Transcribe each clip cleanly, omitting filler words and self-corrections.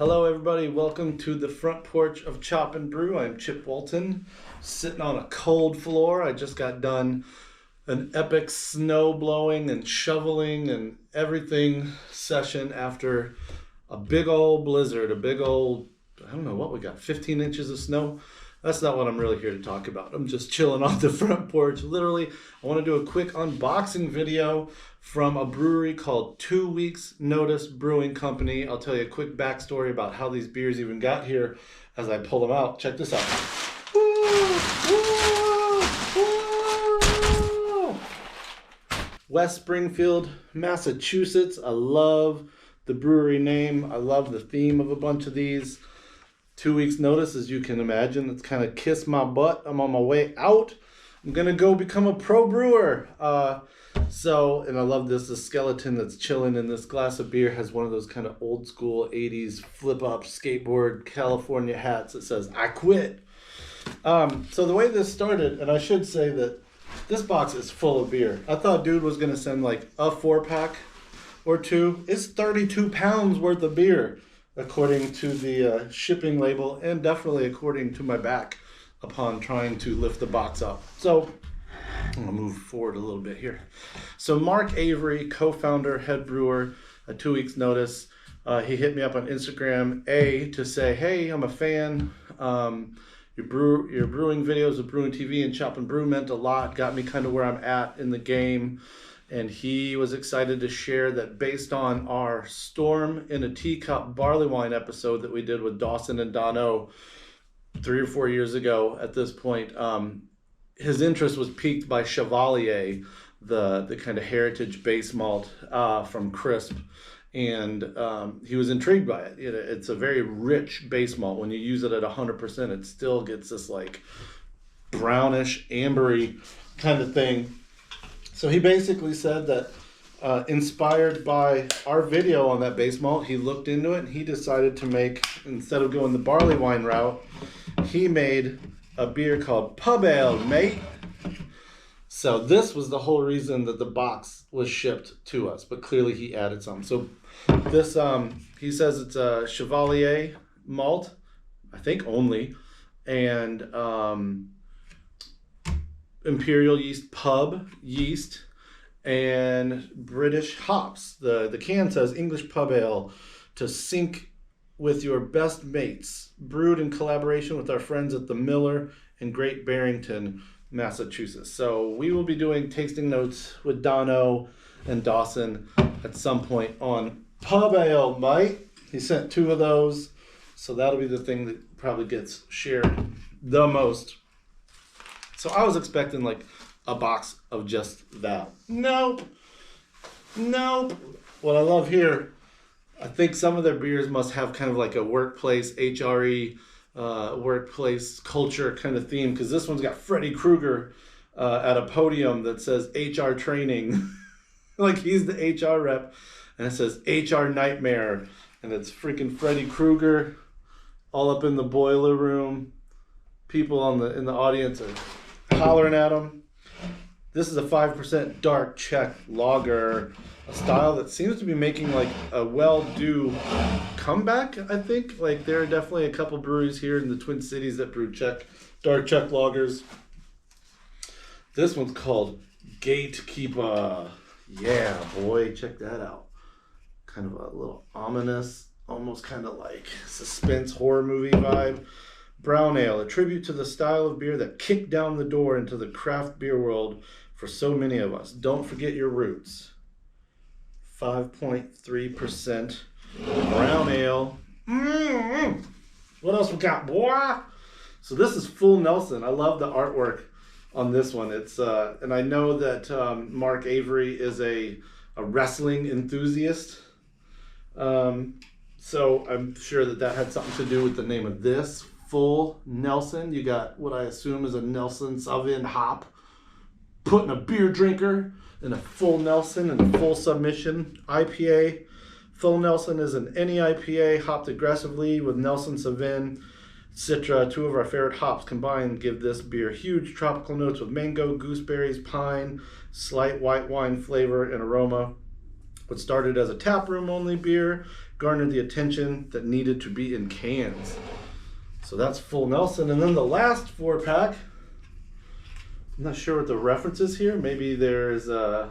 Hello everybody, welcome to the front porch of Chop and Brew. I'm Chip Walton, sitting on a cold floor. I just got done an epic snow blowing and shoveling and everything session after a big old blizzard, I don't know what we got, 15 inches of snow. That's not what I'm really here to talk about. I'm just chilling on the front porch. Literally, I want to do a quick unboxing video from a brewery called 2 Weeks Notice Brewing Company. I'll tell you a quick backstory about how these beers even got here as I pull them out. Check this out. West Springfield, Massachusetts. I love the brewery name. I love the theme of a bunch of these. 2 weeks notice, as you can imagine. It's kind of kiss my butt. I'm on my way out. I'm gonna go become a pro brewer. And I love this. The skeleton that's chilling in this glass of beer has one of those kind of old school 80s flip up skateboard California hats that says I quit. So the way this started, and I should say that this box is full of beer. I thought dude was gonna send like a 4-pack or two. It's 32 pounds worth of beer, according to the shipping label, and definitely according to my back upon trying to lift the box up. So I'm gonna move forward a little bit here. So Mark Avery, co-founder, head brewer, at 2 weeks notice. He hit me up on Instagram, to say, hey, I'm a fan. Your brewing videos of Brewing TV and Chop and Brew meant a lot, got me kind of where I'm at in the game. And he was excited to share that based on our Storm in a Teacup barley wine episode that we did with Dawson and Dono 3 or 4 years ago at this point, his interest was piqued by Chevalier, the kind of heritage base malt from Crisp. And he was intrigued by it. It's a very rich base malt. When you use it at 100%, it still gets this like brownish, ambery kind of thing. So he basically said that inspired by our video on that base malt, he looked into it and he decided to make, instead of going the barley wine route, he made a beer called Pub Ale, mate. So this was the whole reason that the box was shipped to us, but clearly he added some. So this, he says it's a Chevalier malt, I think only, and Imperial yeast, pub yeast, and British hops. The can says English Pub Ale to sync with your best mates, brewed in collaboration with our friends at the Miller in Great Barrington, Massachusetts. So we will be doing tasting notes with Dono and Dawson at some point on Pub Ale, mate. He sent 2 of those, so that'll be the thing that probably gets shared the most. So I was expecting like a box of just that. Nope. What I love here, I think some of their beers must have kind of like a workplace, HRE, workplace culture kind of theme, because this one's got Freddy Krueger at a podium that says HR training. Like he's the HR rep, and it says HR nightmare, and it's freaking Freddy Krueger all up in the boiler room. People in the audience are hollering at him. This is a 5% dark Czech lager, a style that seems to be making like a well-due comeback, I think. Like there are definitely a couple breweries here in the Twin Cities that brew dark Czech lagers. This one's called Gatekeeper. Yeah, boy, check that out. Kind of a little ominous, almost kind of like suspense horror movie vibe. Brown Ale, a tribute to the style of beer that kicked down the door into the craft beer world for so many of us. Don't forget your roots. 5.3% Brown Ale. What else we got, boy? So this is Full Nelson. I love the artwork on this one. It's and I know that Mark Avery is a wrestling enthusiast. So I'm sure that had something to do with the name of this. Full Nelson. You got what I assume is a Nelson Sauvin hop, putting a beer drinker in a full Nelson and a full submission IPA. Full Nelson is an any IPA hopped aggressively with Nelson Sauvin, Citra, 2 of our favorite hops combined give this beer huge tropical notes with mango, gooseberries, pine, slight white wine flavor and aroma. What started as a taproom only beer garnered the attention that needed to be in cans. So that's Full Nelson. And then the last 4-pack, I'm not sure what the reference is here. Maybe there's a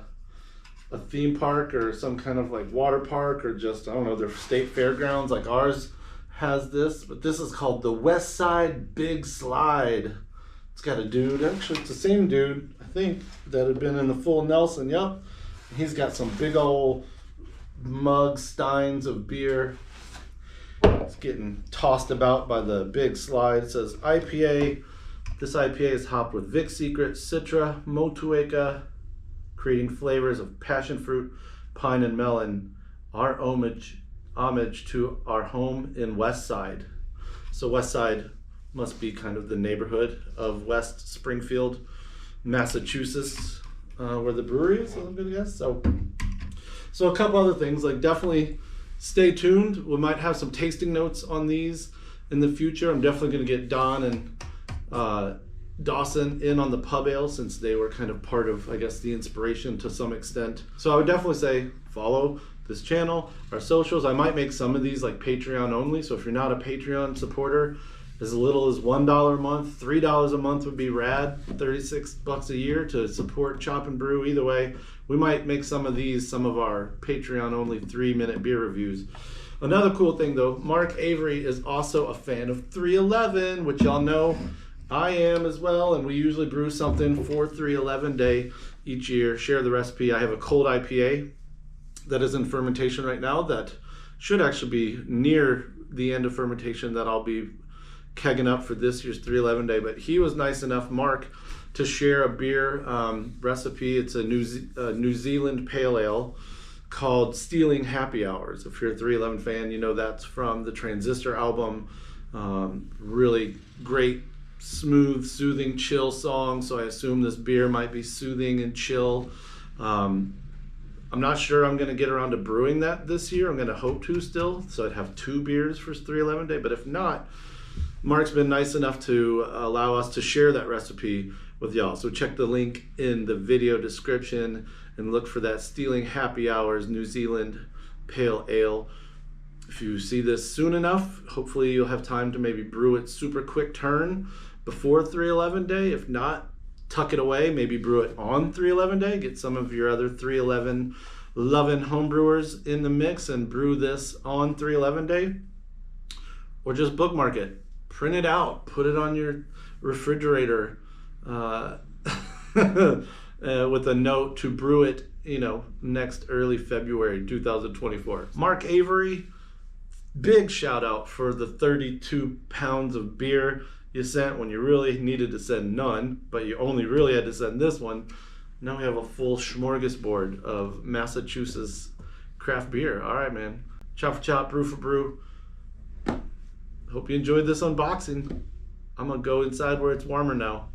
theme park or some kind of like water park, or just, I don't know, their state fairgrounds like ours has this. But this is called the West Side Big Slide. It's got a dude, actually it's the same dude, I think, that had been in the Full Nelson, yep. He's got some big old mug steins of beer. It's getting tossed about by the big slide. It says IPA. This IPA is hopped with Vic Secret, Citra, Motueka, creating flavors of passion fruit, pine, and melon. Our homage to our home in West Side. So West Side must be kind of the neighborhood of West Springfield, Massachusetts, where the brewery is, I'm gonna guess. So a couple other things, like definitely stay tuned. We might have some tasting notes on these in the future. I'm definitely gonna get Don and Dawson in on the pub ale, since they were kind of part of, I guess, the inspiration to some extent. So I would definitely say follow this channel, our socials. I might make some of these like Patreon only. So if you're not a Patreon supporter, as little as $1 a month, $3 a month would be rad. $36 a year to support Chop and Brew. Either way, we might make some of these, some of our Patreon only 3-minute beer reviews. Another cool thing though, Mark Avery is also a fan of 311, which y'all know I am as well, and we usually brew something for 311 Day each year, share the recipe. I have a cold IPA that is in fermentation right now that should actually be near the end of fermentation, that I'll be kegging up for this year's 311 Day. But he was nice enough, Mark, to share a beer recipe. It's a New Zealand pale ale called Stealing Happy Hours. If you're a 311 fan, you know that's from the Transistor album. Really great, smooth, soothing, chill song. So I assume this beer might be soothing and chill. I'm not sure I'm going to get around to brewing that this year. I'm going to hope to still. So I'd have 2 beers for 311 Day. But if not, Mark's been nice enough to allow us to share that recipe with y'all. So check the link in the video description and look for that Stealing Happy Hours New Zealand Pale Ale. If you see this soon enough, hopefully you'll have time to maybe brew it super quick turn before 311 Day. If not, tuck it away, maybe brew it on 311 Day. Get some of your other 311 loving homebrewers in the mix and brew this on 311 Day. Or just bookmark it. Print it out, put it on your refrigerator with a note to brew it, next early February 2024. Mark Avery, big shout out for the 32 pounds of beer you sent when you really needed to send none, but you only really had to send this one. Now we have a full smorgasbord of Massachusetts craft beer. All right, man. Chop for chop, brew for brew. Hope you enjoyed this unboxing. I'm gonna go inside where it's warmer now.